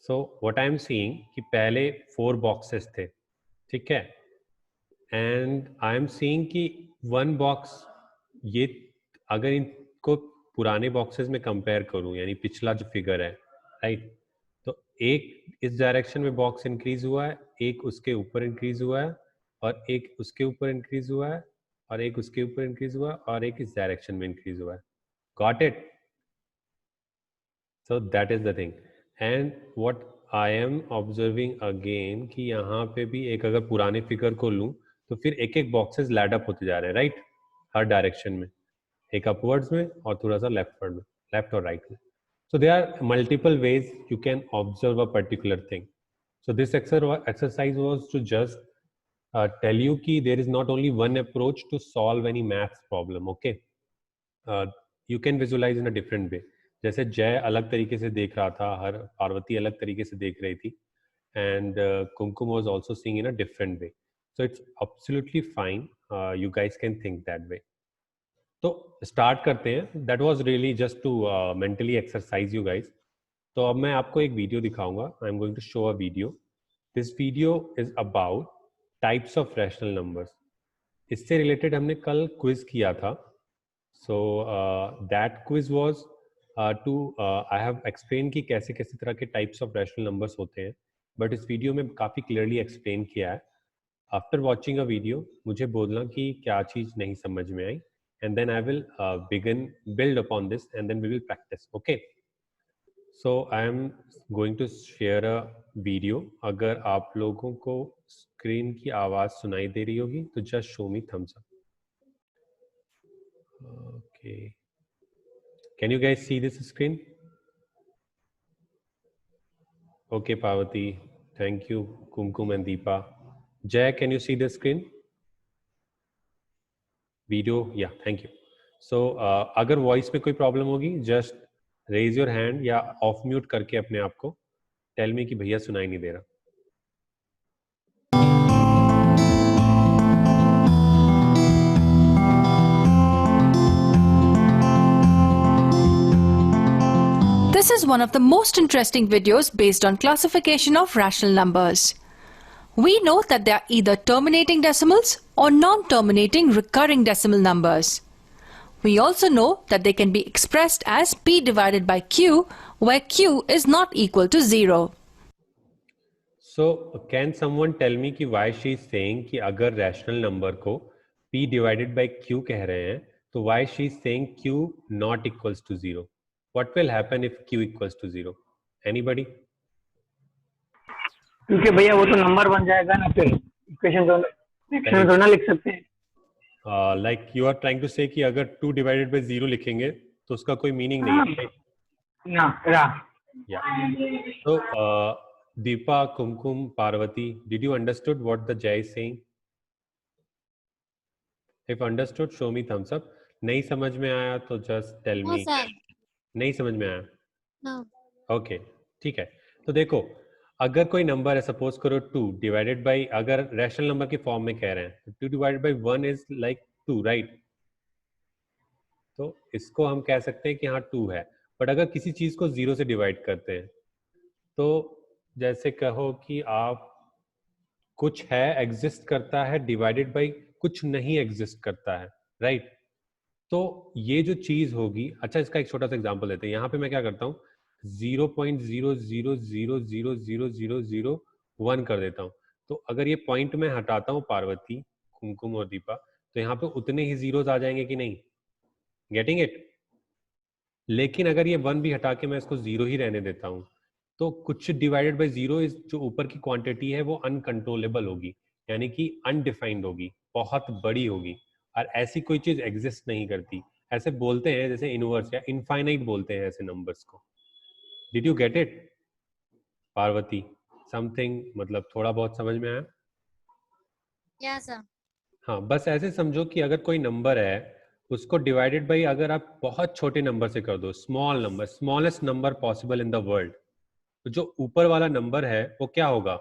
So what I am seeing कि पहले 4 boxes थे, ठीक है, एंड आई एम सीइंग कि 1 बॉक्स, ये अगर इनको पुराने बॉक्सेस में कंपेयर करूं, यानी पिछला जो फिगर है, राइट, तो एक इस डायरेक्शन में बॉक्स इंक्रीज हुआ है, एक उसके ऊपर इंक्रीज हुआ है, और एक उसके ऊपर इंक्रीज हुआ है, और एक उसके ऊपर इंक्रीज हुआ है, और एक इस डायरेक्शन में इंक्रीज हुआ है. Got it? So that is the thing. And what I am observing again कि यहाँ पे भी एक अगर पुराने फिगर को लूँ तो फिर एक एक बॉक्सेस लैड अप होते जा रहे हैं, राइट, हर डायरेक्शन में, एक अपवर्ड्स में और थोड़ा सा लेफ्टवर्ड में, लेफ्ट और राइट में. So there are multiple ways you can observe a particular thing. So this exercise was to just tell you कि there is not only one approach to solve any maths problem. Okay, you can visualize in a different way. जैसे जय अलग तरीके से देख रहा था, हर पार्वती अलग तरीके से देख रही थी, and Kumkum was also seeing in a different way. So it's absolutely fine, you guys can think that way. तो स्टार्ट करते हैं. That was really just to mentally exercise you guys. तो अब मैं आपको एक वीडियो दिखाऊंगा. I am going to show a video. This video is about types of rational numbers. इससे रिलेटेड हमने कल क्विज किया था. So that quiz was to I have explain कि कैसे कैसे तरह के टाइप्स ऑफ रैशनल नंबर्स होते हैं, बट इस वीडियो में काफ़ी क्लियरली एक्सप्लेन किया है. आफ्टर वॉचिंग अ वीडियो मुझे बोलना कि क्या चीज़ नहीं समझ में आई, and then I will begin build upon this, and then we will practice. Okay, so I am going to share a video. अगर आप लोगों को स्क्रीन की आवाज़ सुनाई दे रही होगी तो just show me thumbs up. Okay, can you guys see this screen? Okay, Parvati, thank you. Kumkum and Deepa. Jay, can you see the screen? Video? Yeah, thank you. So अगर voice में कोई problem होगी just raise your hand या of mute करके अपने आप को tell me कि भैया सुनाई नहीं दे रहा. This is one of the most interesting videos based on classification of rational numbers. We know that they are either terminating decimals or non-terminating recurring decimal numbers. We also know that they can be expressed as p divided by q, where q is not equal to 0. So can someone tell me कि why she is saying कि अगर rational number को p divided by q कह रहे हैं तो why she is saying q not equals to 0? What will happen if q equals to 0? Anybody? क्योंकि भैया वो तो नंबर बन जाएगा ना, फिर इक्वेशन तो ना लिख सकते हैं. Like you are trying to say कि अगर 2 डिवाइडेड बाय 0 लिखेंगे तो उसका कोई मीनिंग नहीं है ना. या तो Deepa, Kumkum, Parvati, did you understood what the Jay is saying? If understood show me thumbs up. नहीं समझ में आया तो जस्ट टेल मी. नहीं समझ में आया? No. ओके, ठीक है. तो देखो, अगर कोई नंबर है, सपोज करो 2 डिवाइडेड बाय, अगर रैशनल नंबर के फॉर्म में कह रहे हैं, 2 divided by 1 is like 2, right? तो इसको हम कह सकते हैं कि हाँ 2 है. बट अगर किसी चीज को 0 से डिवाइड करते हैं तो जैसे कहो कि आप कुछ है एग्जिस्ट करता है डिवाइडेड बाय कुछ नहीं एग्जिस्ट करता है, राइट? तो ये जो चीज होगी, अच्छा इसका एक छोटा सा एग्जांपल देते हैं. यहाँ पे मैं क्या करता हूँ, 0.00000001 कर देता हूँ. तो अगर ये पॉइंट में हटाता हूँ पार्वती, कुमकुम और दीपा, तो यहाँ पे उतने ही जीरोस आ जाएंगे कि नहीं? Getting it? लेकिन अगर ये 1 भी हटा के मैं इसको 0 ही रहने देता हूँ तो कुछ डिवाइडेड बाय 0 इस जो ऊपर की क्वांटिटी है वो अनकंट्रोलेबल होगी, यानी कि अनडिफाइंड होगी, बहुत बड़ी होगी, और ऐसी कोई चीज एग्जिस्ट नहीं करती. ऐसे बोलते हैं जैसे इनवर्स या इनफाइनाइट बोलते हैं ऐसे नंबर्स को. Did you get it Parvati? Something मतलब थोड़ा बहुत समझ में आया? Yes, sir. हाँ, बस ऐसे समझो कि अगर कोई नंबर है उसको डिवाइडेड बाई अगर आप बहुत छोटे नंबर से कर दो, small number, smallest number possible in the world, तो जो ऊपर वाला नंबर है वो क्या होगा,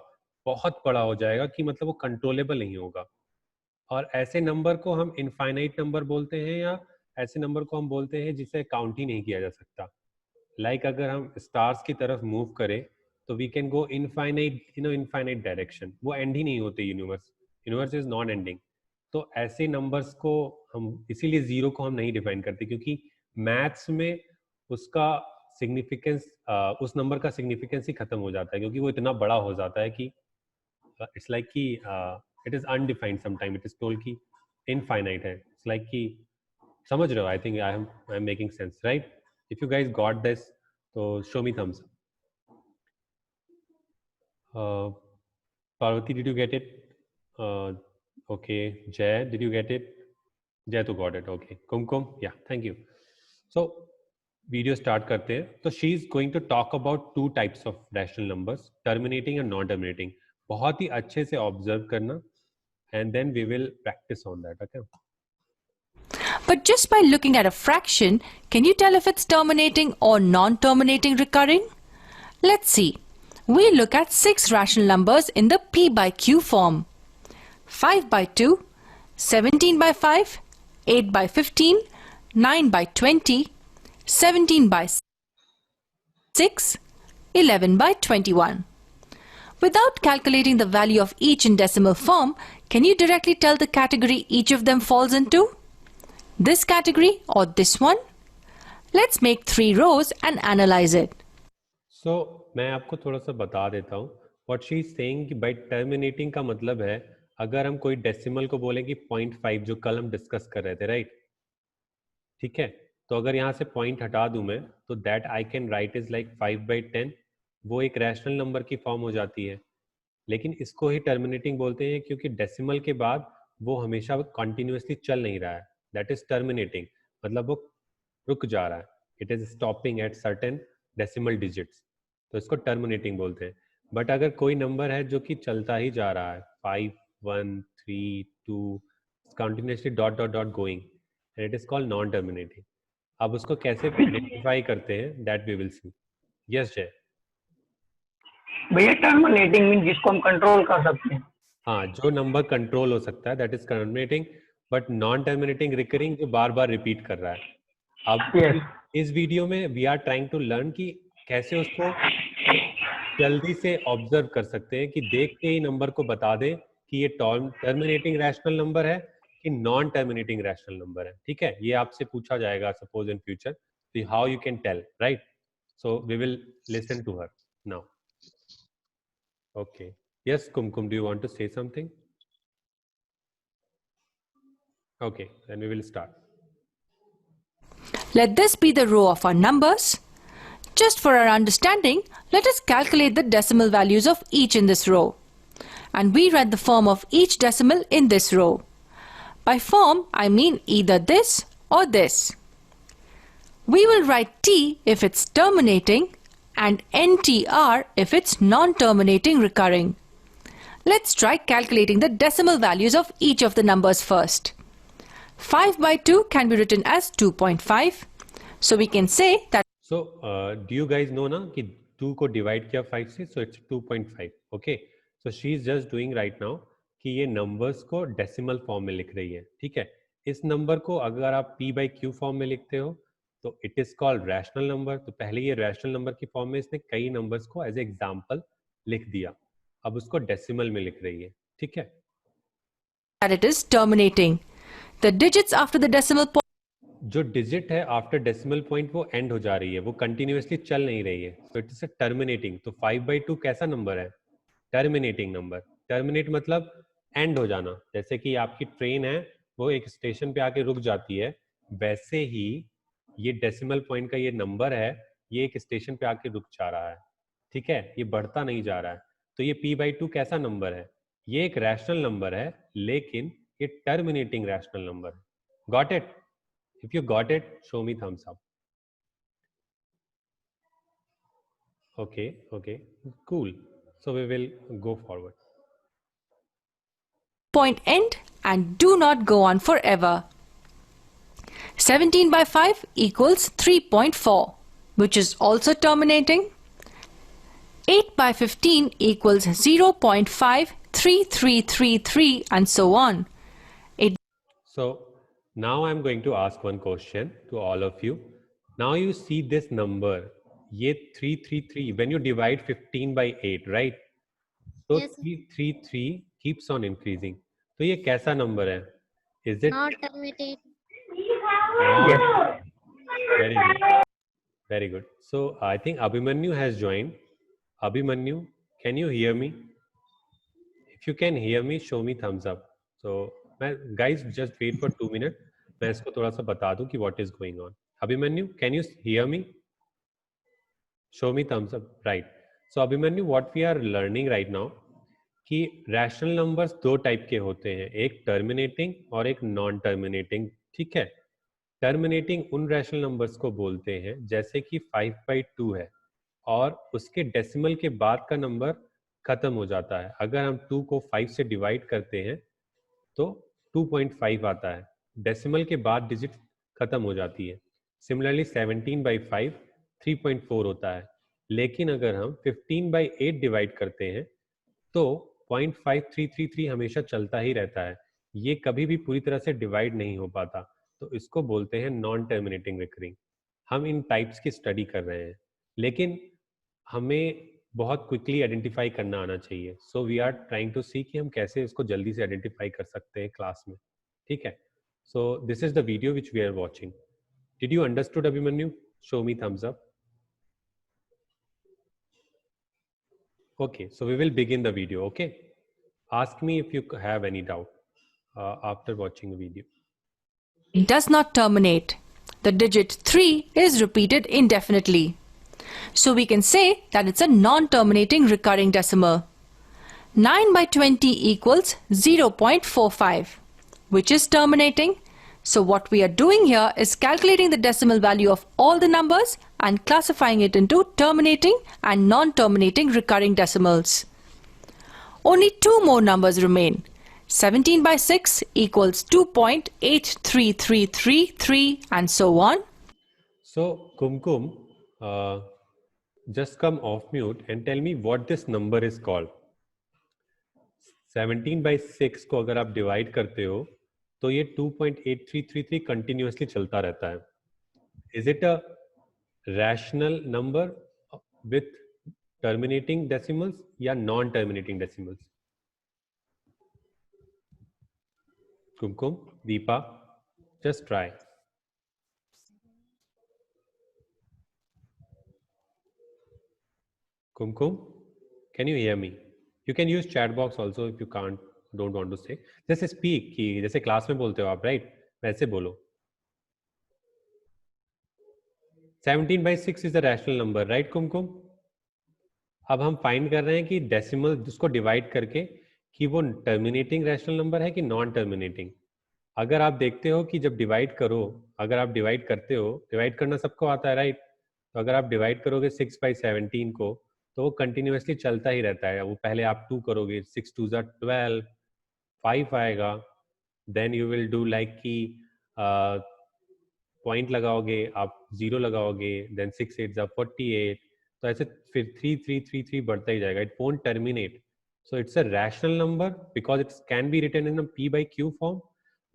बहुत बड़ा हो जाएगा, कि मतलब वो कंट्रोलेबल नहीं होगा. और ऐसे नंबर को हम इनफाइनाइट नंबर बोलते हैं, या ऐसे नंबर को हम बोलते हैं जिसे काउंट ही नहीं किया जा सकता. लाइक अगर हम स्टार्स की तरफ मूव करें तो we can go infinite direction. वो एंड ही नहीं होते यूनिवर्स इज नॉन एंडिंग. तो ऐसे नंबर्स को हम इसीलिए जीरो को हम नहीं डिफाइन करते, क्योंकि मैथ्स में उसका सिग्निफिकेंस उस नंबर का सिग्निफिकेंस ही खत्म हो जाता है, क्योंकि वो इतना बड़ा हो जाता है कि इट्स लाइक कि it is undefined. Sometime it is told कि इनफाइनाइट है. इट्स लाइक कि समझ रहे हो? I think I am making sense, right? If you guys got this तो show me thumbs. Parvati, did you get it? Okay. Jay, did you get it? Jay to got it. Okay. Kumkum, yeah, thank you. So, video start करते हैं. तो she is going to talk about two types of rational numbers, terminating and non-terminating. बहुत ही अच्छे से observe करना, and then we will practice on that. Okay. But just by looking at a fraction, can you tell if it's terminating or non-terminating recurring? Let's see. We look at 6 rational numbers in the P by Q form. 5 by 2, 17 by 5, 8 by 15, 9 by 20, 17 by 6, 11 by 21. Without calculating the value of each in decimal form, can you directly tell the category each of them falls into? This category or this one? Let's make 3 rows and analyze it. So, मैं आपको थोड़ा सा बता देता हूँ. What she is saying कि by terminating का मतलब है, अगर हम कोई डेसिमल को बोलें कि 0.5, जो कल हम डिस्कस कर रहे थे, राइट? ठीक है, तो अगर यहाँ से पॉइंट हटा दूं मैं, तो that I can write is like 5/10. वो एक रैशनल नंबर की फॉर्म हो जाती है, लेकिन इसको ही टर्मिनेटिंग बोलते हैं, क्योंकि डेसिमल के बाद वो हमेशा कंटिन्यूसली चल नहीं रहा है. दैट इज टर्मिनेटिंग, मतलब वो रुक जा रहा है. It is stopping at certain decimal digits, तो इसको टर्मिनेटिंग बोलते हैं. बट अगर कोई नंबर है जो कि चलता ही जा रहा है, 5, 1, 3, 2, continuously dot dot dot going, and it is called non terminating. अब उसको कैसे आइडेंटिफाई करते हैं, that we will see. Yes Jay. भैया टर्मिनेटिंग मीन जिसको हम कंट्रोल कर सकते हैं. हाँ, जो नंबर कंट्रोल हो सकता है that is terminating. But non terminating recurring, जो बार बार रिपीट कर रहा है. अब इस वीडियो में we are trying to learn कि कैसे उसको जल्दी से ऑब्जर्व कर सकते हैं, कि देख के ही नंबर को बता दें कि ये टर्मिनेटिंग रैशनल नंबर है कि नॉन टर्मिनेटिंग रैशनल नंबर है. ठीक है, ये आपसे पूछा जाएगा सपोज इन फ्यूचर, तो how you can tell, right? So we will listen to her now. Okay. Yes Kumkum, do you want to say something? Okay, then we will start. Let this be the row of our numbers. Just for our understanding, let us calculate the decimal values of each in this row. And we write the form of each decimal in this row. By form, I mean either this or this. We will write T if it's terminating and NTR if it's non-terminating recurring. Let's try calculating the decimal values of each of the numbers first. 5 by 2 can be written as 2.5. So we can say that. So, do you guys know ना कि 2 को divide किया 5 से, so it's 2.5. Okay. So she is just doing right now कि ये numbers को decimal form में लिख रही है. ठीक है. इस number को अगर आप P by Q form में लिखते हो, तो it is called rational number. तो पहले ये rational number की form में इसने कई numbers को as example लिख दिया. अब उसको decimal में लिख रही है. ठीक है. That it is terminating. The digits after the decimal point. जो डिजिट है आफ्टर डेसिमल पॉइंट वो एंड हो जा रही है, वो कंटिन्यूअसली चल नहीं रही है, so it is a terminating. तो 5/2 कैसा नंबर है? Terminating number. टर्मिनेट मतलब एंड हो जाना. जैसे कि आपकी ट्रेन है, वो एक स्टेशन पे आके रुक जाती है, वैसे ही ये डेसिमल पॉइंट का ये नंबर है, ये एक स्टेशन पे आके रुक जा रहा है. ठीक है, ये बढ़ता नहीं जा रहा है. तो ये P/2 कैसा नंबर है? ये एक रैशनल नंबर है, लेकिन ये टर्मिनेटिंग रैशनल नंबर है. Got it? If you got it, show me thumbs up. Okay, cool. So we will go forward. Point end and do not go on forever. 17 by 5 equals 3.4, which is also terminating. 8 by 15 equals 0.53333 and so on. So now I'm going to ask one question to all of you. Now you see this number, ये 333 when you divide 15 by 8, right? तो Yes, sir. 333 keeps on increasing. तो ये कैसा number है? Is it Not terminated. not? Very good. Very good. So I think Abhimanyu has joined. Abhimanyu, can you hear me? If you can hear me, show me thumbs up. So guys, just wait for 2 minutes. मैं इसको थोड़ा सा बता दूं कि what is going on. Abhimanyu, can you hear me? Show me thumbs up. Right. So Abhimanyu, what we are learning right now कि rational numbers दो type के होते हैं, एक टर्मिनेटिंग और एक नॉन टर्मिनेटिंग. ठीक है. टर्मिनेटिंग उन रैशनल नंबर्स को बोलते हैं जैसे कि 5/2 है और उसके डेसिमल के बाद का नंबर खत्म हो जाता है. अगर हम 2 को 5 से डिवाइड करते हैं तो 2.5 आता है. डेसिमल के बाद डिजिट खत्म हो जाती है. सिमिलरली 17/5 3.4 होता है. लेकिन अगर हम 15/8 डिवाइड करते हैं तो 0.5333 हमेशा चलता ही रहता है. ये कभी भी पूरी तरह से डिवाइड नहीं हो पाता. तो इसको बोलते हैं नॉन टर्मिनेटिंग रिकरिंग. हम इन टाइप्स की स्टडी कर रहे हैं, लेकिन हमें बहुत क्विकली आइडेंटिफाई करना आना चाहिए. So we are trying to see कि हम कैसे इसको जल्दी से आइडेंटिफाई कर सकते हैं क्लास में. ठीक है. So this is the video which we are watching. Did you understood Abhimanyu? Show me thumbs up. Okay, so we will begin the video. Okay, ask me if you have any doubt after watching the video. It does not terminate. The digit 3 is repeated indefinitely. So we can say that it's a non-terminating recurring decimal. 9/20 equals 0.45, which is terminating. So what we are doing here is calculating the decimal value of all the numbers and classifying it into terminating and non-terminating recurring decimals. Only two more numbers remain. 17/6 equals 2.83333 and so on. So Kumkum, just come off mute and tell me what this number is called. 17/6 को अगर आप divide करते हो तो ये 2.8333 continuously चलता रहता है. Is it a rational number with terminating decimals या non terminating decimals? Kumkum, Deepa, just try. Kumkum, can you hear me? You can use chat box also if you don't want to say. Just speak कि जैसे class में बोलते हो आप, right? वैसे बोलो. 17/6 is a rational number, right, कुमकुम? अब हम फाइंड कर रहे हैं कि डेसिमल जिसको डिवाइड करके कि वो टर्मिनेटिंग रैशनल नंबर है कि नॉन टर्मिनेटिंग. अगर आप देखते हो कि जब डिवाइड करो, अगर आप डिवाइड करते हो, डिवाइड करना सबको आता है, राइट? तो अगर आप डिवाइड करोगे 6/17 को तो वो कंटिन्यूअसली चलता ही रहता है. वो पहले आप 2 करोगे, 6 2 12, 5 आएगा, then you will do like कि पॉइंट लगाओगे, आप 0 लगाओगे, देन 6 8 48. तो ऐसे फिर 3 3 3 3 बढ़ता ही जाएगा. It won't terminate. So it's a rational number because it's can be written in a p/q form,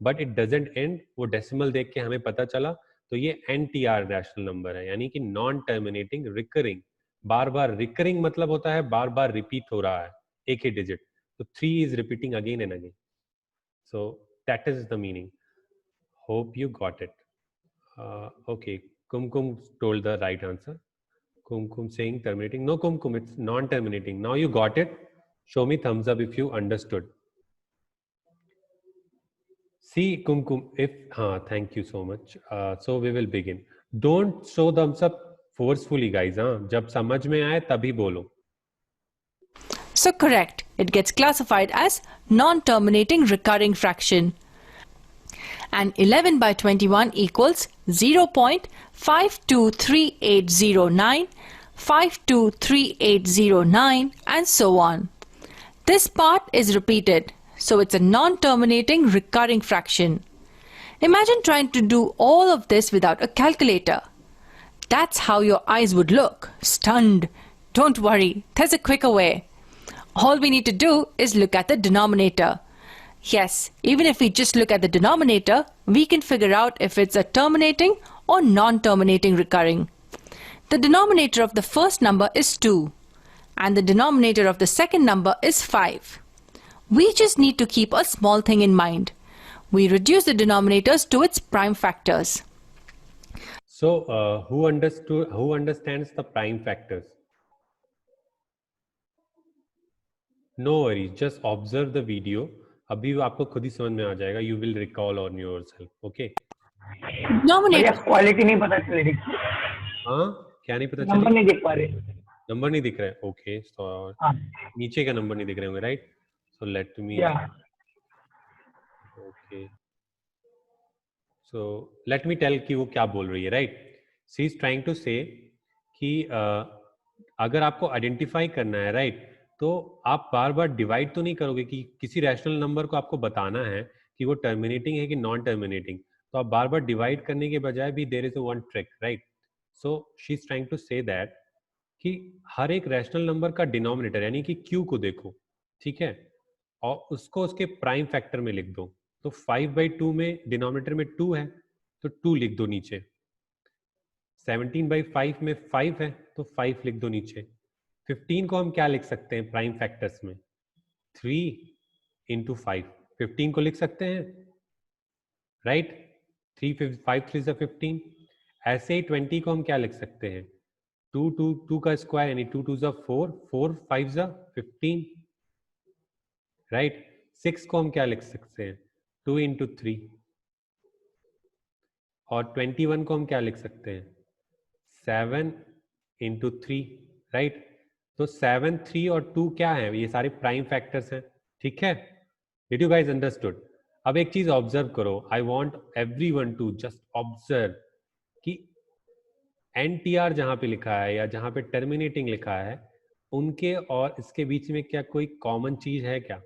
but it doesn't end. वो डेसिमल देख के हमें पता चला तो ये NTR रैशनल नंबर है, यानी कि नॉन टर्मिनेटिंग रिकरिंग. बार बार रिकरिंग मतलब होता है बार बार रिपीट हो रहा है एक ही डिजिट. तो 3 is repeating again and again. So that is the meaning. Hope you got it. Okay, Kumkum told the right answer. Kumkum saying terminating. No, Kumkum, it's non-terminating. Now you got it. Show me thumbs up if you understood. See, Kumkum, thank you so much. So we will begin. Don't show thumbs up forcefully, guys. जब समझ में आए तभी बोलो. So correct. It gets classified as non-terminating recurring fraction. And 11/21 equals 0.523809, 523809 and so on. This part is repeated. So it's a non-terminating recurring fraction. Imagine trying to do all of this without a calculator. That's how your eyes would look, stunned. Don't worry, there's a quicker way. All we need to do is look at the denominator. Yes, even if we just look at the denominator, we can figure out if it's a terminating or non-terminating recurring. the denominator of the first number is 2 and the denominator of the second number is 5. We just need to keep a small thing in mind. We reduce the denominators to its prime factors. So, who understands the prime factors? No worries, just observe the video. अभी आपको खुद ही समझ में आ जाएगा. You will recall on yourself. Okay. Denominator. Quality नहीं पता चल रही. हाँ, क्या नहीं पता चल नंबर नहीं देख पा रहे. नंबर नहीं दिख रहा है. Okay, so नीचे का नंबर नहीं दिख रहे होंगे, right? So let me. Yeah. Okay. So let me tell कि वो क्या बोल रही है, right? She is trying to say कि अगर आपको आइडेंटिफाई करना है, right? तो आप बार बार डिवाइड तो नहीं करोगे कि किसी रैशनल नंबर को आपको बताना है कि वो टर्मिनेटिंग है कि नॉन टर्मिनेटिंग. तो आप बार बार डिवाइड करने के बजाय भी there is a one trick, right? So she is trying to say that कि हर एक रैशनल नंबर का डिनोमिनेटर यानी कि क्यू को देखो, ठीक है, और उसको उसके प्राइम फैक्टर में लिख दो. तो 5/2 में डिनोमिनेटर में 2 है तो 2 लिख दो नीचे. 17/5 में 5 है तो 5 लिख दो नीचे. 15 को हम क्या लिख सकते हैं प्राइम फैक्टर्स में? 3 into 5. 15 को लिख सकते हैं, राइट? 5 3 15. ऐसे ही 20 को हम क्या लिख सकते हैं? 2 का स्क्वायर यानी 2 2 4, 4 5 15, राइट? 6 को हम क्या लिख सकते हैं? 2 into 3. और 21 को हम क्या लिख सकते हैं? 7 into 3, राइट? तो 7, 3 और 2 क्या है? ये सारे प्राइम फैक्टर्स हैं, ठीक है? Did you guys understood? अब एक चीज ऑब्जर्व करो. I want everyone to just observe कि NTR जहां पे लिखा है या जहां पे टर्मिनेटिंग लिखा है, उनके और इसके बीच में क्या कोई कॉमन चीज है क्या?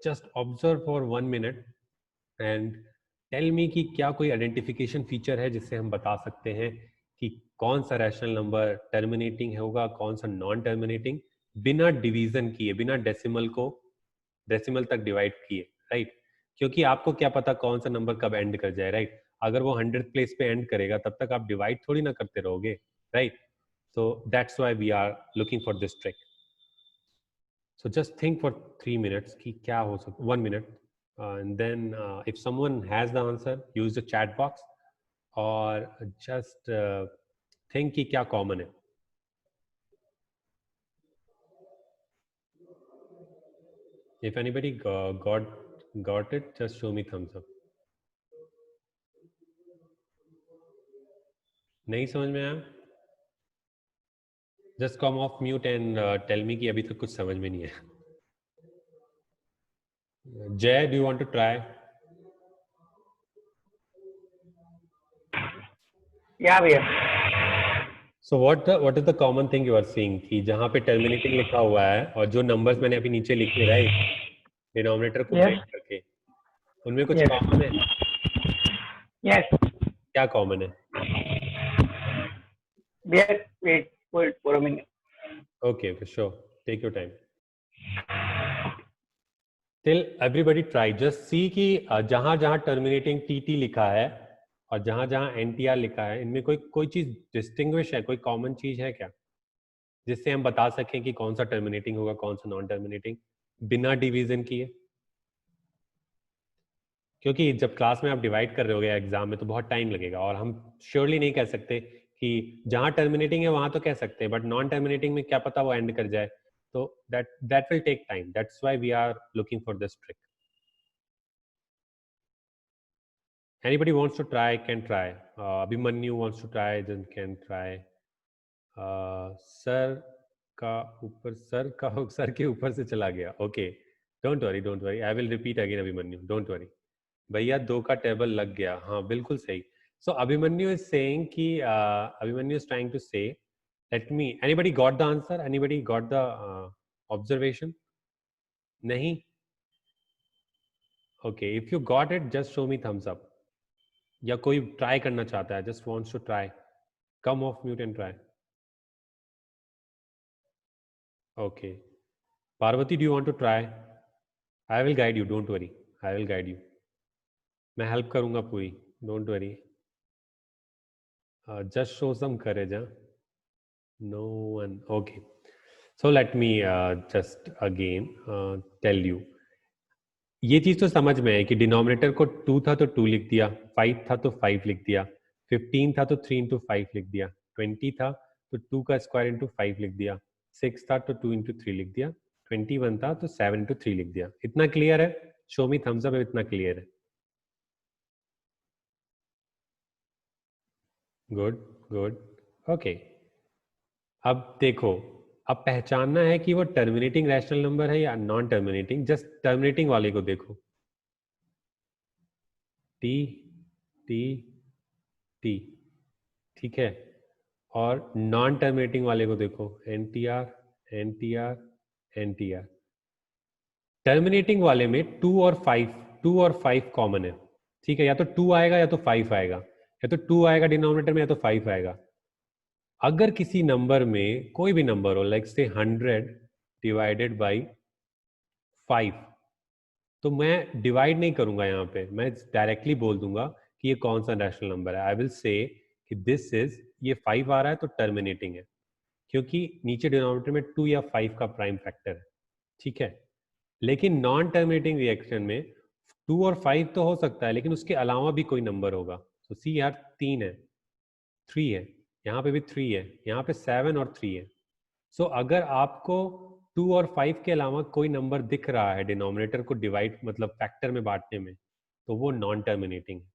Just observe for 1 minute and tell me कि क्या कोई आइडेंटिफिकेशन फीचर है जिससे हम बता सकते हैं कि कौन सा रैशनल नंबर टर्मिनेटिंग होगा, कौन सा नॉन टर्मिनेटिंग, बिना डिवीजन किए, बिना डेसिमल तक डिवाइड किए, राइट? क्योंकि आपको क्या पता कौन सा नंबर कब एंड कर जाए, राइट? अगर वो 100th प्लेस पे एंड करेगा तब तक आप डिवाइड थोड़ी ना करते रहोगे, right? So that's why we are looking for this trick. So just think for 3 minutes कि क्या हो सकता, 1 minute, and then if someone has the answer, use the chat box or just think कि क्या common है. If anybody got it, just show me thumbs up. नहीं समझ में आया? Just come off mute and tell me कि अभी तक कुछ समझ में नहीं है. Jay, do you want to try? Yeah, भैया. So what is the common thing you are seeing कि जहाँ पे टर्मिनेटिंग लिखा हुआ है और जो नंबर्स मैंने अभी नीचे लिखे, राइट, डिनोमिनेटर को ब्रेक करके, उनमें कुछ कॉमन है? Yes. क्या कॉमन है? Wait for a minute. Okay, sure. Take your time. Till everybody try. Just see कि जहाँ जहाँ टर्मिनेटिंग TT लिखा है और जहाँ जहाँ NTR लिखा है, इनमें कोई चीज डिस्टिंग्विश है, कोई कॉमन चीज है क्या जिससे हम बता सकें कि कौन सा टर्मिनेटिंग होगा, कौन सा नॉन टर्मिनेटिंग, बिना डिवीजन किए? क्योंकि जब क्लास में आप डिवाइड कर रहे होगे एग्जाम में तो बहुत टाइम लगेगा और हम श्योरली नहीं कह सकते कि जहां टर्मिनेटिंग है वहां तो कह सकते हैं, बट नॉन टर्मिनेटिंग में क्या पता वो एंड कर जाए. तो that will take time. That's why we are looking for this trick. Anybody wants to try can try. Abhimanyu wants to try, then can try. Sir के ऊपर से चला गया. Okay, don't worry, I will repeat again. Abhimanyu, don't worry भैया, 2 का table लग गया. हाँ, बिल्कुल सही. सो अभिमन्यु इज सेइंग कि अभिमन्यु इज ट्राइंग टू से, let me, anybody got the answer? Anybody got the observation? नहीं? Okay, if you got it, just show me thumbs up. या कोई ट्राई करना चाहता है, just wants to try, come off mute and try. Okay, Parvati, do you want to try? I will guide you, don't worry, I will guide you. मैं help करूंगा पूरी, don't worry. Just show some courage, huh? No one. Okay. So let me just again tell you. ये चीज तो समझ में है कि डिनोमिनेटर को 2 था तो 2 लिख दिया, 5 था तो 5 लिख दिया, 15 था तो 3 इंटू 5 लिख दिया, 20 था तो 2 का स्क्वायर इंटू 5 लिख दिया, 6 था तो 2 इंटू 3 लिख दिया, 21 था तो 7 इंटू 3 लिख दिया. इतना क्लियर है? शो मी थम्स अप इतना क्लियर है. Good good. ओके. अब देखो, अब पहचानना है कि वो टर्मिनेटिंग रैशनल नंबर है या नॉन टर्मिनेटिंग. जस्ट टर्मिनेटिंग वाले को देखो. T T T. ठीक है. और नॉन टर्मिनेटिंग वाले को देखो. N T R N T R N T R. Terminating वाले में 2 और 5 कॉमन है. ठीक है. या तो 2 आएगा या तो 5 आएगा, या तो 2 आएगा डिनोमिनेटर में या तो 5 आएगा. अगर किसी नंबर में कोई भी नंबर हो, लाइक से 100 डिवाइडेड बाई 5, तो मैं डिवाइड नहीं करूंगा यहाँ पे, मैं डायरेक्टली बोल दूंगा कि ये कौन सा रैशनल नंबर है. आई विल से कि दिस इज, ये 5 आ रहा है तो टर्मिनेटिंग है, क्योंकि नीचे डिनोमिनेटर में 2 या 5 का प्राइम फैक्टर है. ठीक है. लेकिन नॉन टर्मिनेटिंग रिएक्शन में 2 और 5 तो हो सकता है, लेकिन उसके अलावा भी कोई नंबर होगा. तो सी यार, 3 है, 3 है, यहाँ पे भी 3 है, यहाँ पे 7 और 3 है. सो अगर आपको 2 और 5 के अलावा कोई नंबर दिख रहा है डिनोमिनेटर को डिवाइड मतलब फैक्टर में बांटने में, तो वो नॉन टर्मिनेटिंग है.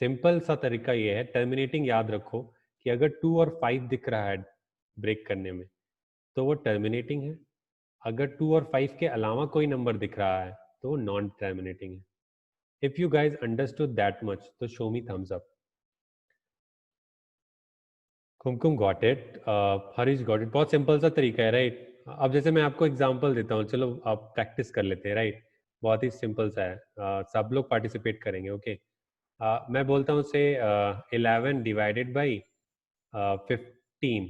सिंपल सा तरीका ये है. टर्मिनेटिंग याद रखो कि अगर 2 और 5 दिख रहा है ब्रेक करने में, तो वो टर्मिनेटिंग है. अगर 2 और 5 के अलावा कोई नंबर दिख रहा है तो वो नॉन टर्मिनेटिंग है. If you guys understood that much, तो show me thumbs up. Kumkum got it, Harish got it. बहुत सिंपल सा तरीका है, राइट? अब जैसे मैं आपको एग्जांपल देता हूँ, चलो आप प्रैक्टिस कर लेते हैं, राइट? बहुत ही सिंपल सा है. सब लोग पार्टिसिपेट करेंगे. ओके. मैं बोलता हूँ से 11 डिवाइडेड बाई 15.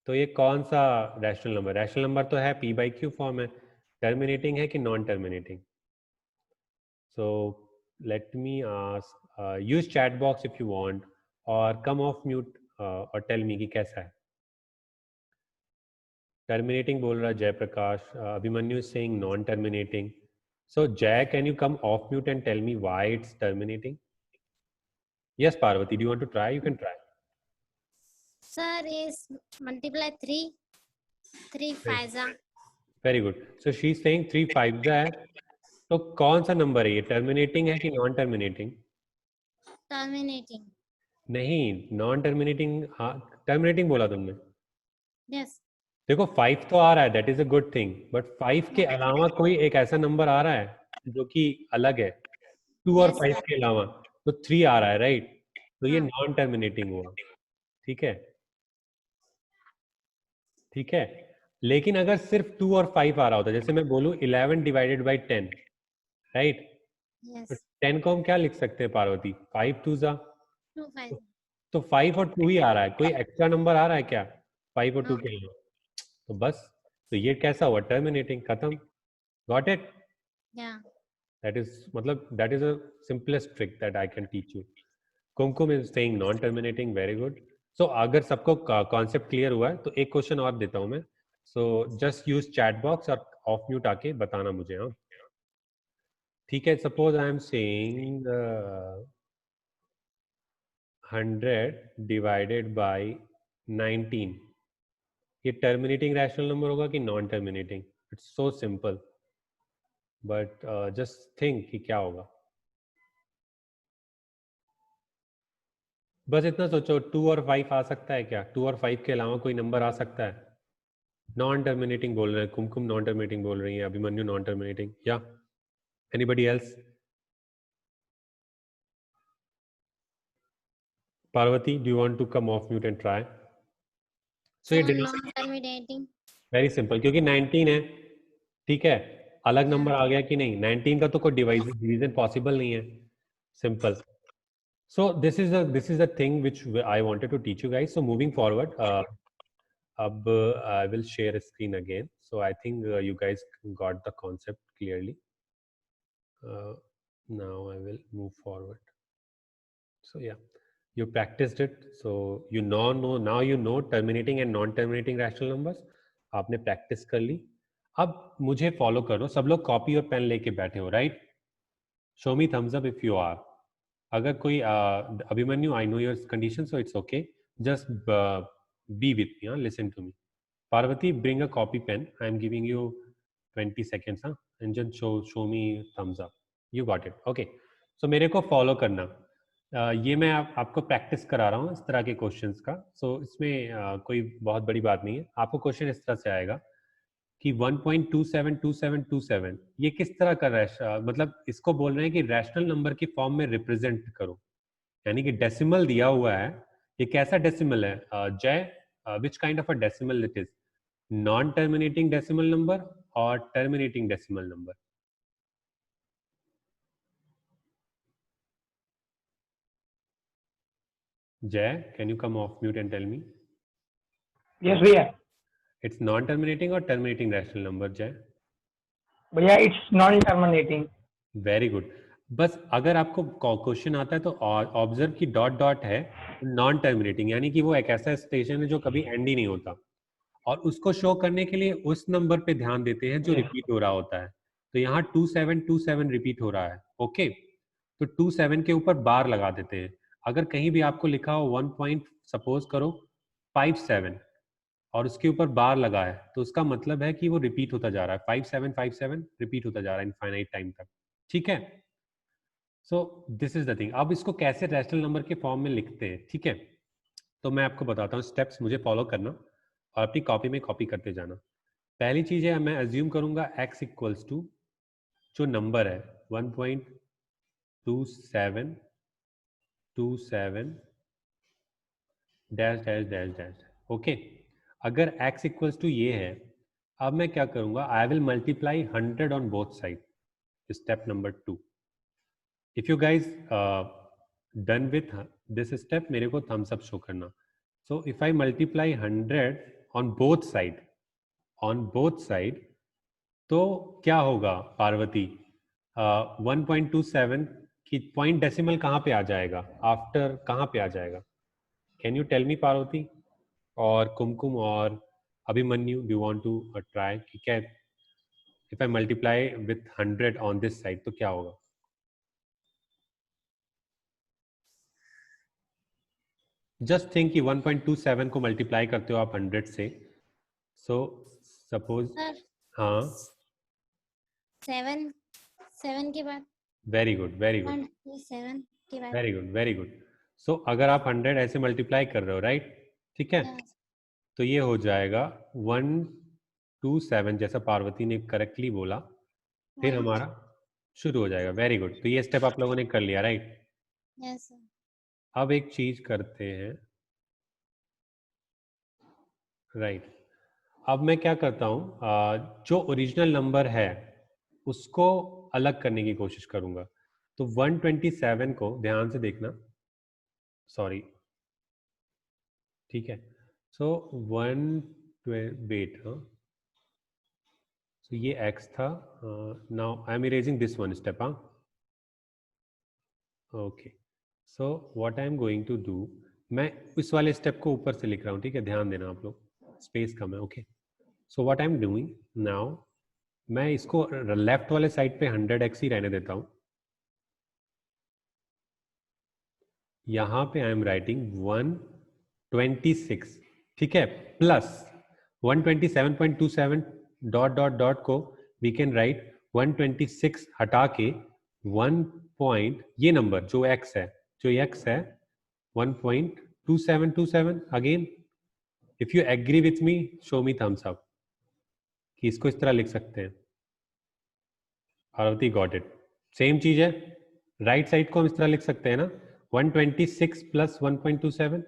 तो ये कौन सा रैशनल नंबर? रैशनल नंबर तो है, पी बाई क्यू फॉर्म है. टर्मिनेटिंग है कि non terminating? So let me ask, use chat box if you want, और कम ऑफ म्यूट और टेल मी कि कैसा है. टर्मिनेटिंग बोल रहा है Jayprakash. Abhimanyu is saying non terminating. So Jay, can you come off mute and tell me why it's terminating? Yes Parvati, do you want to try? You can try. Sir is multiply 3. 3 5 are very good. So she is saying 3 5 है. तो कौन सा number है ये? Terminating है कि non terminating? terminating. नहीं, non terminating. हाँ, टर्मिनेटिंग बोला तुमने. Yes. देखो 5 तो आ रहा है, that is a good thing, but 5 के अलावा कोई एक ऐसा नंबर आ रहा है जो कि अलग है 2 और Yes, 5 sir. के अलावा. तो 3 आ रहा है, राइट? तो ये हाँ. नॉन टर्मिनेटिंग हुआ. ठीक है. ठीक है. लेकिन अगर सिर्फ 2 और 5 आ रहा होता, जैसे मैं बोलूं 11 डिवाइडेड बाई 10, राइट? तो Yes. 10 को हम क्या लिख सकते हैं पार्वती? 5 2 जा. 2 5. तो 5 और 2 ही आ रहा है, कोई एक्स्ट्रा नंबर आ रहा है क्या 5 और 2 No. के अलावा? तो बस, तो ये कैसा हुआ? टर्मिनेटिंग. खत्म. Got it? Yeah. That is, मतलब that is a simplest trick that I can teach you. Kumkum is saying non-terminating. Very good. So अगर सबको कॉन्सेप्ट क्लियर हुआ है तो एक क्वेश्चन और देता हूँ मैं. So just use chat box और ऑफ म्यूट आके बताना मुझे. हाँ, ठीक है. Suppose I am saying 100 divided by 19. ये टर्मिनेटिंग रैशनल नंबर होगा कि non terminating? It's so simple, but just think कि क्या होगा. बस इतना सोचो. 2 और 5 आ सकता है क्या? 2 और 5 के अलावा कोई नंबर आ सकता है? नॉन टर्मिनेटिंग बोल रहे हैं. कुमकुम नॉन टर्मिनेटिंग बोल रही है. Abhimanyu non terminating. या anybody else? Parvati, do you want to come off mute and try? So So ये non-terminating. वेरी सिंपल, क्योंकि 19 है. ठीक है. अलग Yeah. नंबर आ गया कि नहीं? 19 का तो कोई डिवीजन पॉसिबल नहीं है. Simple. So this is the thing which I wanted to teach you guys. So moving forward, I will share a screen again. So I think you guys got the concept clearly. Now I will move forward. So yeah. You practiced it, so you now you know terminating and non terminating rational numbers. आपने practice कर ली. अब मुझे follow करो. सब लोग copy और pen लेके बैठे हो, right? Show me thumbs up if you are. अगर कोई Abhimanyu, I know your condition, so it's okay. Just be with me. Listen to me. Parvati, bring a copy pen. I am giving you 20 seconds, huh? And just show me thumbs up. You got it. Okay. So मेरे को follow करना. ये मैं आपको practice करा रहा हूँ इस तरह के क्वेश्चंस का. सो इसमें कोई बहुत बड़ी बात नहीं है. आपको क्वेश्चन इस तरह से आएगा कि 1.272727 ये किस तरह का मतलब इसको बोल रहे हैं कि रैशनल नंबर की फॉर्म में रिप्रेजेंट करो. यानी कि डेसिमल दिया हुआ है. ये कैसा डेसिमल है Jay? Which kind of a decimal it is? Non terminating decimal number और terminating decimal number? Jay, can you come off mute and tell me? Yes, भैया. It's non-terminating or terminating rational number, Jay? भैया it's non-terminating. Very good. बस अगर आपको question आता है तो observe की डॉट डॉट है नॉन टर्मिनेटिंग, यानी कि वो एक ऐसा स्टेशन है जो कभी एंड ही नहीं होता. और उसको शो करने के लिए उस नंबर पे ध्यान देते हैं जो रिपीट हो रहा होता है. तो यहाँ 2727 रिपीट हो रहा है. ओके, तो 27 के ऊपर बार लगा देते हैं. अगर कहीं भी आपको लिखा हो 1 पॉइंट सपोज करो 57 और उसके ऊपर बार लगा है तो उसका मतलब है कि वो रिपीट होता जा रहा है. 5757 रिपीट होता जा रहा है इनफाइनाइट टाइम तक. ठीक है. So this is the thing. अब इसको कैसे रैशनल नंबर के फॉर्म में लिखते हैं, ठीक है, तो मैं आपको बताता हूँ. स्टेप्स मुझे फॉलो करना और अपनी कॉपी में कॉपी करते जाना. पहली चीज है, मैं अज्यूम करूंगा x इक्वल्स टू जो नंबर है 1.2727 dash dash dash dash. Okay, अगर x इक्वल्स टू ये है, अब मैं क्या करूंगा, I will multiply 100 on both side. Step number 2. If you guys done with this step, मेरे को थम्स अप शो करना. So if I multiply 100 on both side, तो क्या होगा पार्वती? 1.27 की पॉइंट डेसिमल कहाँ पे आ जाएगा? आफ्टर कहाँ पे आ जाएगा? Can you tell me Parvati और कुमकुम और Abhimanyu, do you want to try कि क्या if I multiply with 100 on this side तो क्या होगा? जस्ट थिंक कि 1.27 को मल्टीप्लाई करते हो आप 100 से. सो सपोज, सर हाँ, 7 के बाद वेरी गुड वेरी गुड 7 के बाद वेरी गुड वेरी गुड. सो अगर आप 100 ऐसे मल्टीप्लाई कर रहे हो, राइट, ठीक है, yes. तो ये हो जाएगा 127 जैसा पार्वती ने करेक्टली बोला. फिर Right. हमारा शुरू हो जाएगा. Very good. तो ये स्टेप आप लोगों ने कर लिया, राइट. Yes, sir. अब एक चीज करते हैं, राइट. अब मैं क्या करता हूं, जो ओरिजिनल नंबर है उसको अलग करने की कोशिश करूंगा. तो 127 को ध्यान से देखना, सॉरी, ठीक है. सो 1 हाँ, सो ये x था. Now I am erasing this one step. हाँ, okay. So what I am going to do, मैं इस वाले स्टेप को ऊपर से लिख रहा हूँ, ठीक है, ध्यान देना आप लोग, स्पेस कम है. Okay, so what I am doing now, मैं इसको लेफ्ट वाले साइड पे 100x ही रहने देता हूँ. यहाँ पे आई एम राइटिंग 126, ठीक है, प्लस 127.27 डॉट डॉट डॉट को वी कैन राइट 126 हटा के 1 पॉइंट, ये नंबर जो x है 1.2727 again. If you agree with me, show me thumbs up कि इसको इस तरह लिख सकते हैं. Parvati got it. सेम चीज है, राइट साइड को हम इस तरह लिख सकते हैं ना, 126 plus 1.27.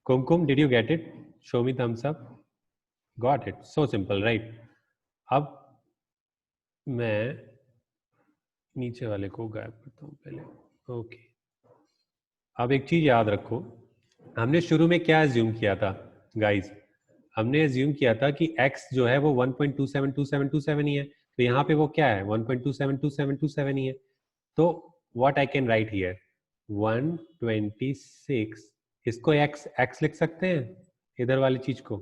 Kumkum, did you get it? Show me thumbs up. Got it. So simple, right. अब मैं नीचे वाले को गायब करता हूँ पहले. ओके, अब एक चीज याद रखो, हमने शुरू में क्या एज्यूम किया था गाइज? हमने एज्यूम किया था कि x जो है वो 1.272727 ही है. तो यहाँ पे वो क्या है? 1.272727 ही है. तो what I can write here, 126, इसको x लिख सकते हैं इधर वाली चीज को,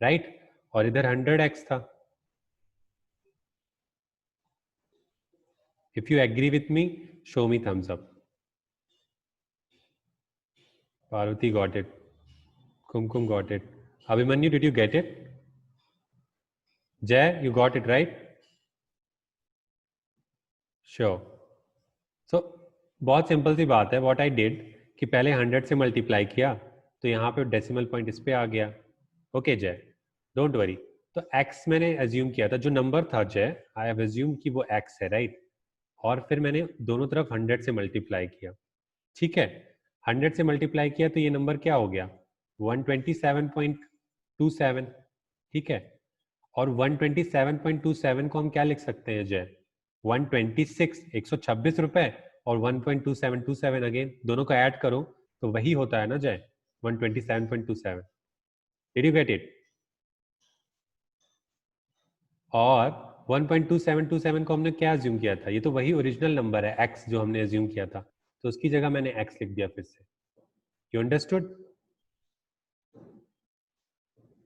राइट? और इधर 100x था. If you agree with me, show me thumbs up. Parvati got it. Kumkum got it. Abhimanyu, did you get it? Jay, you got it, right? Sure. So, बहुत सिंपल सी बात है. What I did कि पहले 100 से multiply किया तो यहाँ पे डेसिमल पॉइंट इस पे आ गया. ओके जय, डोंट वरी. तो x मैंने एज्यूम किया था, जो नंबर था जय, आई हैव एज्यूम कि वो x है, राइट? और फिर मैंने दोनों तरफ 100 से मल्टीप्लाई किया. ठीक है, 100 से मल्टीप्लाई किया तो ये नंबर क्या हो गया? 127.27. ठीक है, और 127.27 को हम क्या लिख सकते हैं जय? 126, 126 रुपए, और 1.2727 अगेन, दोनों को ऐड करो तो वही होता है ना जय, 127.27. Did you get it? और 1.2727 को हमने क्या अज्यूम किया था? ये तो वही ओरिजिनल नंबर है x जो हमने अज्यूम किया था, तो उसकी जगह मैंने x लिख दिया फिर से. You understood?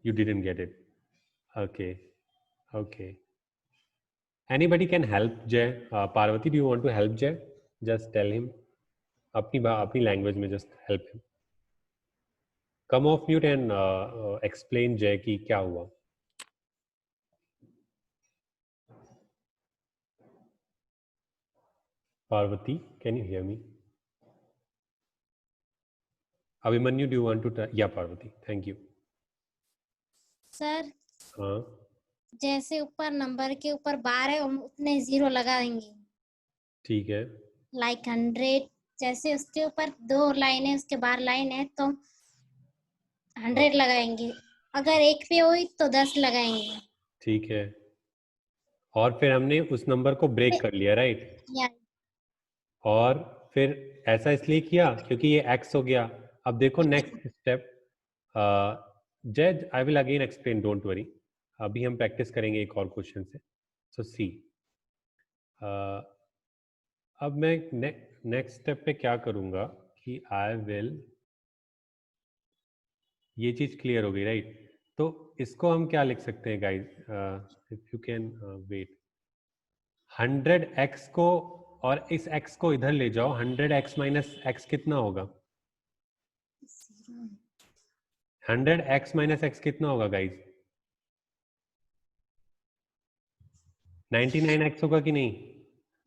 You didn't get it. Okay. Okay. Anybody can help Jay. Parvati, do you want to help Jay? Just tell him. अपनी language में just help him. Come off mute and explain Jay कि क्या हुआ. Parvati, can you hear me? Abhimanyu, do you want to try? Yeah, Parvati. Thank you. Sir हाँ. जैसे ऊपर number के ऊपर बार है हम उतने जीरो लगा देंगे. ठीक है. लाइक 100, जैसे उसके ऊपर 2 लाइन है उसके बाहर लाइन है तो 100 लगाएंगे. अगर एक पे हुई तो 10 लगाएंगे. ठीक है. और फिर हमने उस नंबर को ब्रेक कर लिया, राइट? या और फिर ऐसा इसलिए किया क्योंकि ये x हो गया. अब देखो नेक्स्ट स्टेप. जय, आई will again explain, don't worry. अभी हम प्रैक्टिस करेंगे एक और क्वेश्चन से. सो सी, अब मैं नेक्स्ट स्टेप पे क्या करूँगा कि आई विल, ये चीज़ क्लियर हो गई, राइट? तो इसको हम क्या लिख सकते हैं guys? If you can wait, 100x को और इस x को इधर ले जाओ. 100x माइनस x कितना होगा? 100x माइनस x कितना होगा गाइज? 99x होगा कि नहीं?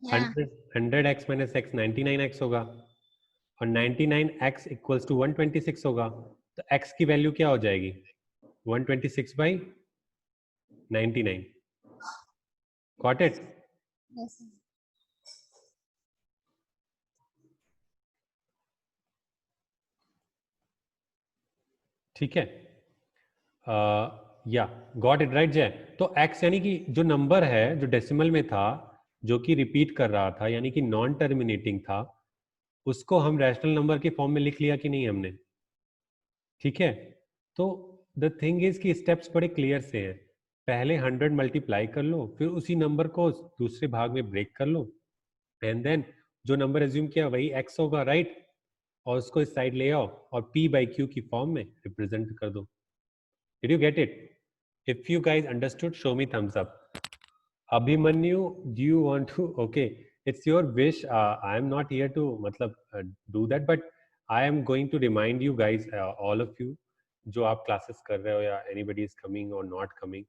100x माइनस x 99x होगा, और 99x इक्वल्स टू 126 होगा. तो x की वैल्यू क्या हो जाएगी? 126/99. Got it? ठीक है. या गॉट इट राइट जय? तो x यानी कि जो नंबर है जो डेसिमल में था, जो कि रिपीट कर रहा था, यानी कि नॉन टर्मिनेटिंग था, उसको हम रैशनल नंबर के फॉर्म में लिख लिया कि नहीं हमने? ठीक है. तो द थिंग इज कि स्टेप्स बड़े क्लियर से हैं. पहले 100 मल्टीप्लाई कर लो, फिर उसी नंबर को दूसरे भाग में ब्रेक कर लो, एंड देन जो नंबर एज्यूम किया वही x होगा, राइट? और उसको इस साइड ले आओ और p/q की फॉर्म में रिप्रेजेंट कर दो. Did you get it? If you guys understood, show me thumbs up. Abhimanyu, do you want to? Okay, it's your wish. I am not here to do that, but I am going to remind you guys, all of you, जो आप classes कर रहे हो या anybody is coming or not coming.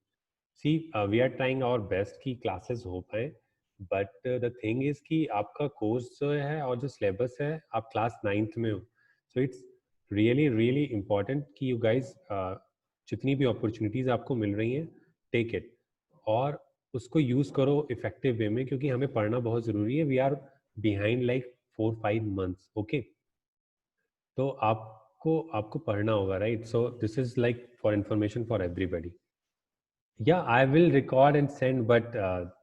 See, we are trying our best कि classes हो पाए, but the thing is कि आपका course जो है और जो syllabus है, आप class 9th में हो, so it's really important कि you guys जितनी भी अपॉर्चुनिटीज आपको मिल रही हैं, टेक इट और उसको यूज करो इफेक्टिव वे में, क्योंकि हमें पढ़ना बहुत जरूरी है. We are behind like 4-5 months. Okay, तो आपको पढ़ना होगा, right? So this is like for information for everybody. या I will record and send, but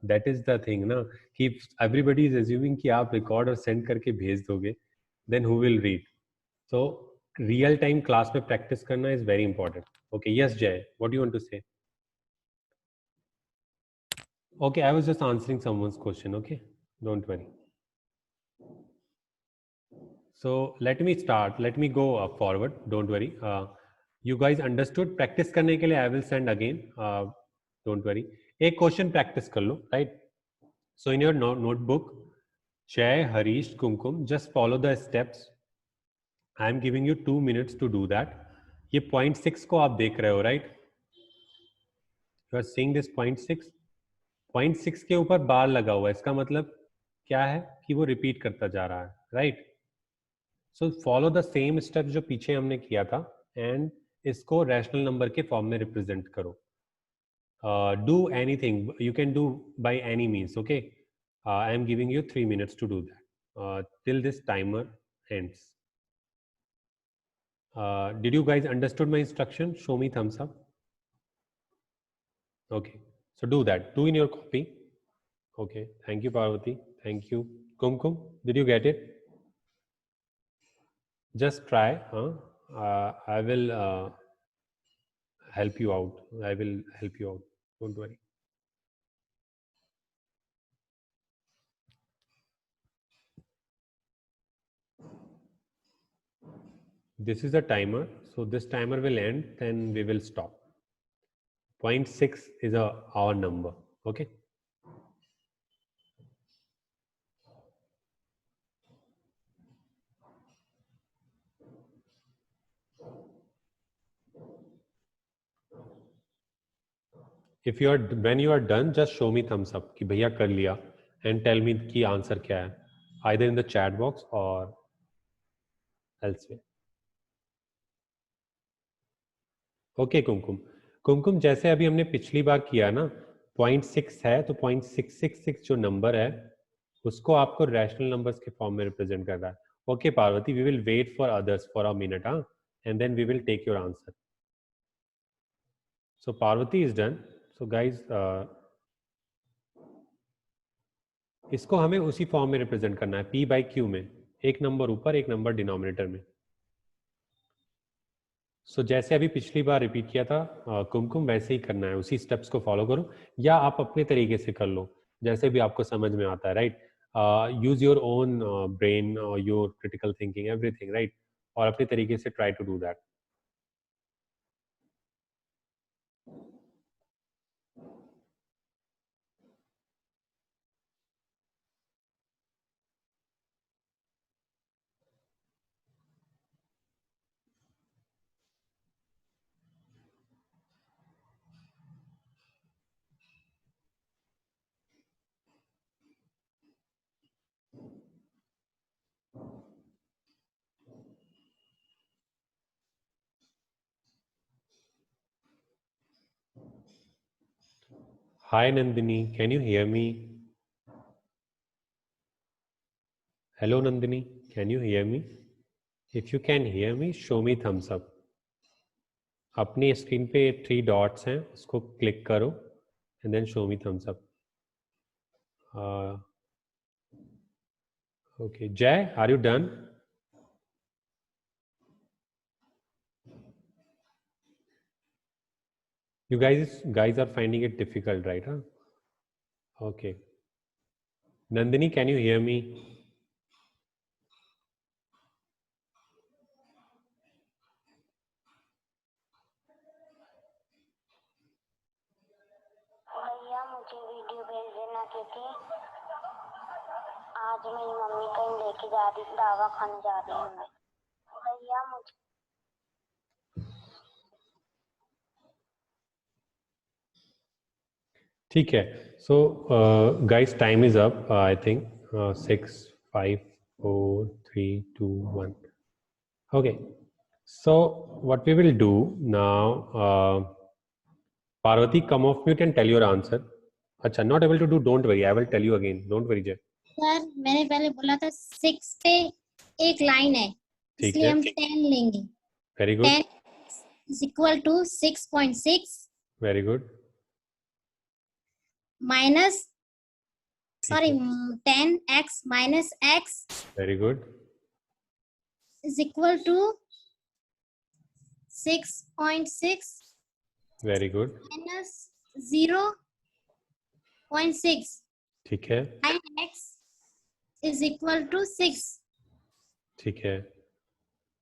that is the thing ना, कि एवरीबडी इज अज्यूमिंग कि आप रिकॉर्ड और सेंड करके भेज दोगे, then who will read? So real time class में प्रैक्टिस करना is very important. Okay, yes, Jay, what do you want to say? Okay, I was just answering someone's question. Okay, don't worry. So let me start. Let me go forward. Don't worry. You guys understood? Practice करने के लिए I will send again. Don't worry. एक question practice कर लो, right? So in your notebook, Jay, Harish, Kumkum, just follow the steps. I am giving you 2 minutes to do that. ये 0.6 को आप देख रहे हो, right? You are seeing this 0.6. 0.6 के ऊपर बार लगा हुआ है, इसका मतलब क्या है कि वो रिपीट करता जा रहा है, right? So follow the same step जो पीछे हमने किया था एंड इसको रैशनल नंबर के फॉर्म में रिप्रेजेंट करो. Do anything, you can do by any means. Okay, I am giving you 3 minutes to do that till this timer ends. Did you guys understood my instruction? Show me thumbs up. Okay, so do that. Do in your copy. Okay, thank you Parvati. Thank you Kumkum. Did you get it? Just try. I will help you out. I will help you out. Don't worry. This is a timer. So this timer will end, then we will stop. 0.6 is our number. Okay. If you are, when you are done, just show me thumbs up कि भैया कर लिया and tell me कि answer क्या है, either in the chat box or elsewhere. Okay कुमकुम. कुमकुम जैसे अभी हमने पिछली बार किया ना, 0.6 है तो 0.666 जो नंबर है उसको आपको रैशनल नंबर्स के फॉर्म में रिप्रेजेंट करना है. Okay Parvati, we will wait for others for a minute, and then we will take your answer. So Parvati is done. So guys इसको हमें उसी फॉर्म में रिप्रेजेंट करना है, P by Q में, एक नंबर ऊपर एक नंबर डिनोमिनेटर में. सो जैसे अभी पिछली बार रिपीट किया था कुमकुम, वैसे ही करना है, उसी स्टेप्स को फॉलो करो या आप अपने तरीके से कर लो जैसे भी आपको समझ में आता है, right? Use your own brain, your critical thinking, everything, right? और अपने तरीके से try to do that. Hi Nandini, can you hear me? Hello Nandini, can you hear me? If you can hear me, show me thumbs up. अपनी screen पे 3 dots हैं, उसको click करो and then show me thumbs up. Okay Jay, are you done? You guys are finding it difficult, right? Okay. Nandini, can you hear me? भैया मुझे video भेज देना क्योंकि आज मेरी मम्मी कहीं लेके जा रही, दावा खाने जा रही हूँ मैं. भैया मुझे ठीक है. So guys time is up. I think 6 5 4 3 2 1. Okay, so what we will do now, Parvati, come off mute and tell your answer. अच्छा, not able to do, don't worry, I will tell you again, don't worry Jay. Sir मैंने पहले बोला था 6 पे एक line है, इसलिए हम 10 लेंगे. Very good. 10 is equal to 6.6 Very good. minus, sorry, 10x minus x Very good. is equal to 6.6 Very good. minus 0.6. ठीक है. 9x is equal to 6. ठीक है,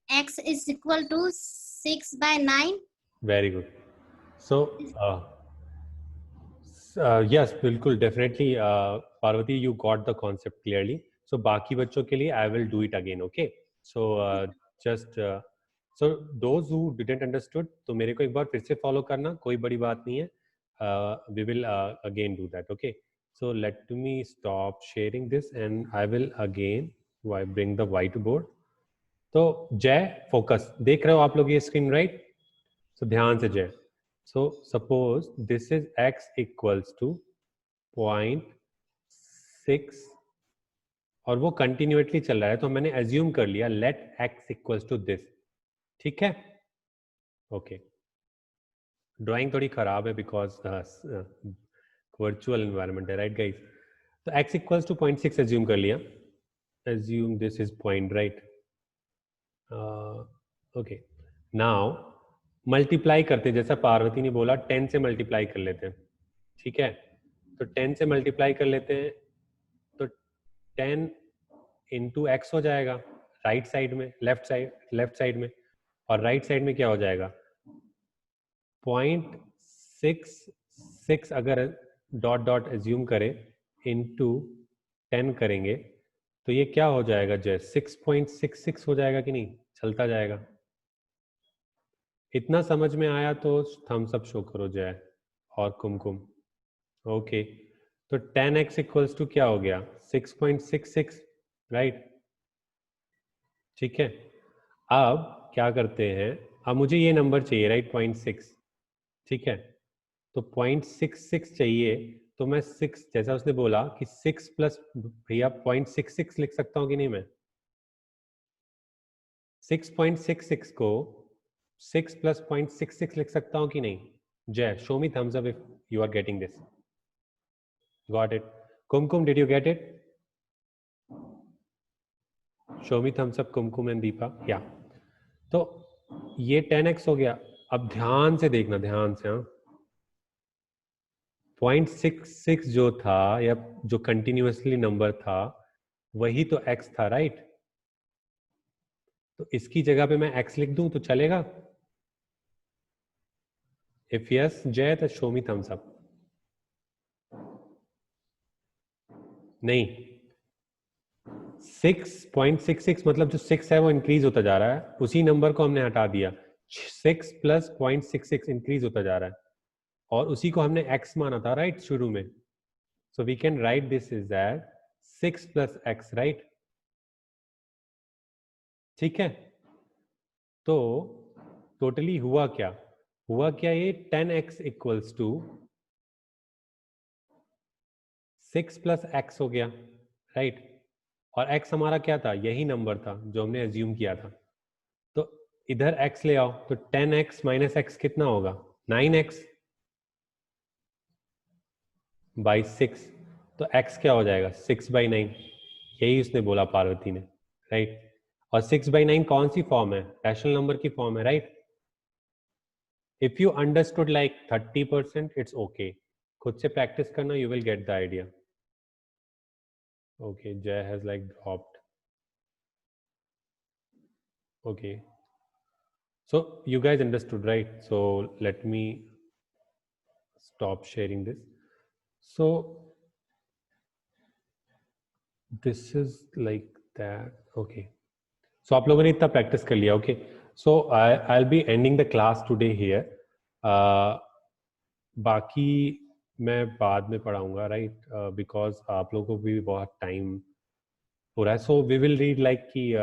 x is equal to 6/9. Very good. So yes, बिल्कुल, definitely Parvati, you got the concept clearly. So बाकी बच्चों के लिए I will do it again. Okay, so just so those who didn't understood, तो मेरे को एक बार फिर से फॉलो करना, कोई बड़ी बात नहीं है. We will again do that. Okay, so let me stop sharing this and I will again bring the white board. तो जय, फोकस, देख रहे हो आप लोग ये स्क्रीन, राइट? सो ध्यान से जय. So suppose this is x equals to 0.6 और वो कंटिन्यूटली चल रहा है, तो मैंने एज्यूम कर लिया let x equals to this. ठीक है, ओके. ड्राइंग थोड़ी खराब है बिकॉज वर्चुअल एनवायरनमेंट है, राइट गाइस? तो x equals to 0.6 एज्यूम कर लिया. Assume this is point, right? Okay, now multiply करते, जैसा पार्वती ने बोला 10 से मल्टीप्लाई कर लेते हैं. ठीक है, तो 10 से मल्टीप्लाई कर लेते हैं, तो 10 इंटू एक्स हो जाएगा राइट साइड में, लेफ्ट साइड में, और राइट साइड में क्या हो जाएगा? 0.66 अगर डॉट डॉट एज्यूम करें इंटू 10 करेंगे तो ये क्या हो जाएगा जय? 6.66 हो जाएगा कि नहीं? चलता जाएगा. इतना समझ में आया तो थम्स अप शो करो जय और कुमकुम. ओके, तो 10x इक्वल्स टू क्या हो गया? 6.66, राइट? ठीक है, अब क्या करते हैं, अब मुझे ये नंबर चाहिए, राइट? 0.6. ठीक है, तो 0.66 चाहिए, तो मैं 6, जैसा उसने बोला कि 6 प्लस, भैया 0.66 लिख सकता हूँ कि नहीं मैं? 6.66 को 6 प्लस 0.66 लिख सकता हूँ कि नहीं? Jay, show me thumbs up if you are getting this. Got it? Kumkum, did you get it? Show me thumbs up, Kumkum and Deepa. Yeah, तो ये 10x हो गया. अब ध्यान से देखना, ध्यान से. हाँ, 0.66 जो था, या जो कंटिन्यूअसली नंबर था, वही तो x था, राइट? तो इसकी जगह पे मैं x लिख दूं तो चलेगा? इफ यस जय, तो शो मी थम्स अप. नहीं, 6.66 मतलब जो 6 है वो इंक्रीज होता जा रहा है, उसी नंबर को हमने हटा दिया. 6 प्लस 0.66 इंक्रीज होता जा रहा है, और उसी को हमने x माना था, राइट? शुरू में. So we can write this is that 6 plus x, right? ठीक है, तो टोटली हुआ क्या? ये 10x equals to 6 plus x हो गया, राइट? और x हमारा क्या था? यही नंबर था जो हमने एज्यूम किया था. तो इधर x ले आओ, तो 10x माइनस x कितना होगा? 9x by 6. तो x क्या हो जाएगा? 6/9. यही उसने बोला, पार्वती ने, राइट? और 6/9 कौन सी फॉर्म है? रैशनल नंबर की फॉर्म है, right? If you understood like 30%, it's okay. खुद से प्रैक्टिस करना, you will get the idea. Okay, Jay has like dropped. Okay, so you guys understood, right? So let me stop sharing this. So this is like that. Okay, so आप लोगों ने इतना practice कर लिया. Okay, so I'll be ending the class today here. बाकी मैं बाद में पढ़ाऊंगा, राइट? बिकॉज आप लोगों को भी बहुत टाइम हो रहा है. So we will read like कि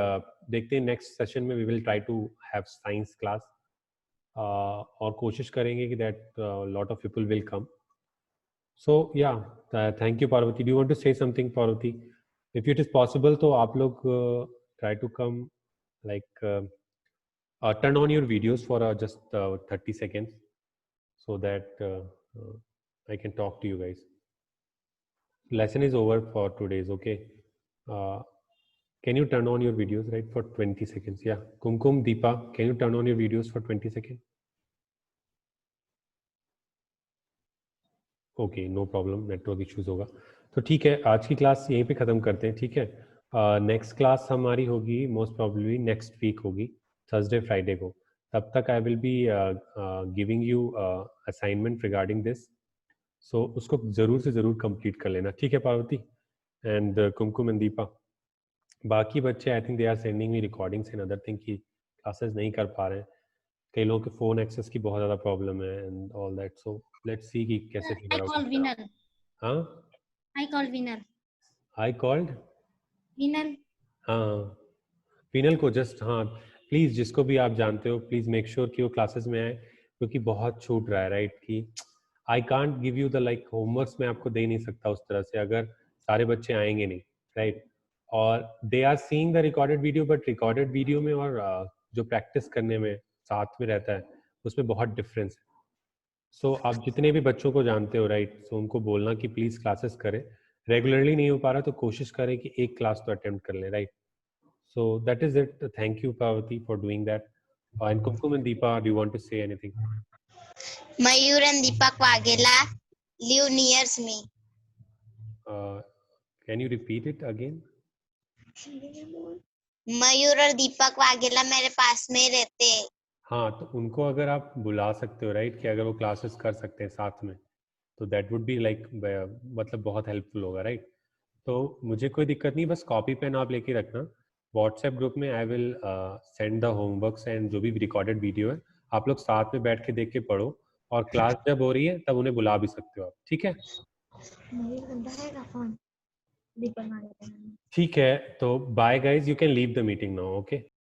देखते हैं नेक्स्ट सेशन में we will try to have science class, और कोशिश करेंगे कि that lot of people will come. So yeah, thank you Parvati. Do you want to say something Parvati? If it is possible तो आप लोग try to come, like turn on your videos for just 30 seconds so that I can talk to you guys. Lesson is over for today's. Okay, can you turn on your videos, right, for 20 seconds? Yeah, Kumkum, Deepa, can you turn on your videos for 20 seconds? Okay, no problem, network issues होगा. तो ठीक है, आज की class यहीं पे ख़त्म करते हैं. ठीक है, नेक्स्ट क्लास हमारी होगी मोस्ट प्रॉब्लली नेक्स्ट वीक होगी, थर्सडे फ्राइडे को। तब तक I will be giving you assignment regarding this, so उसको ज़रूर से ज़रूर कंप्लीट कर लेना, ठीक है पार्वती एंड कुमकुम एंड दीपा। बाकी बच्चे I think they are sending me recordings and other thing की क्लासेस नहीं कर पा रहे हैं, कई लोगों के फ़ोन एक्सेस की बहुत ज़्यादा प्रॉब्लम है and all that, so let's see कि कैसे I फिगर आउट call करना है। winner. हाँ, I call winner. I called, Winner. हाँ पीनल को जस्ट, हाँ प्लीज़ जिसको भी आप जानते हो प्लीज़ मेक श्योर कि वो क्लासेस में आए, क्योंकि बहुत छूट रहा है राइट, कि I can't give you the like homeworks मैं आपको दे नहीं सकता उस तरह से अगर सारे बच्चे आएंगे नहीं, राइट। और they are seeing the recorded video, but recorded video में और जो प्रैक्टिस करने में साथ में रहता है उसमें बहुत डिफरेंस है। सो आप जितने भी बच्चों को जानते हो राइट, सो उनको बोलना कि प्लीज़ क्लासेस करें, रेगुलरली नहीं हो पा रहा तो कोशिश करें कि एक क्लास तो अटेम्प्ट कर लें, right. So that is it. Thank you, Parvati, for doing that. And Kumkum and Deepa, do you want to say anything? Mayur and Deepak Wagela live near me. Can you repeat it again? मयूर और दीपक वाघेला मेरे पास में ही रहते हैं। हाँ, तो उनको अगर आप बुला सकते हो राइट, कि अगर वो क्लासेस कर सकते हैं साथ में, तो दैट वुड बी लाइक मतलब बहुत हेल्पफुल होगा, राइट। तो मुझे कोई दिक्कत नहीं, बस कॉपी पेन आप लेके रखना। व्हाट्सएप ग्रुप में I will send the homeworks and जो भी रिकॉर्डेड वीडियो है आप लोग साथ में बैठ के देख के पढ़ो, और क्लास जब हो रही है तब उन्हें बुला भी सकते हो आप, ठीक है। ठीक है, तो bye guys, you can leave the meeting now, okay.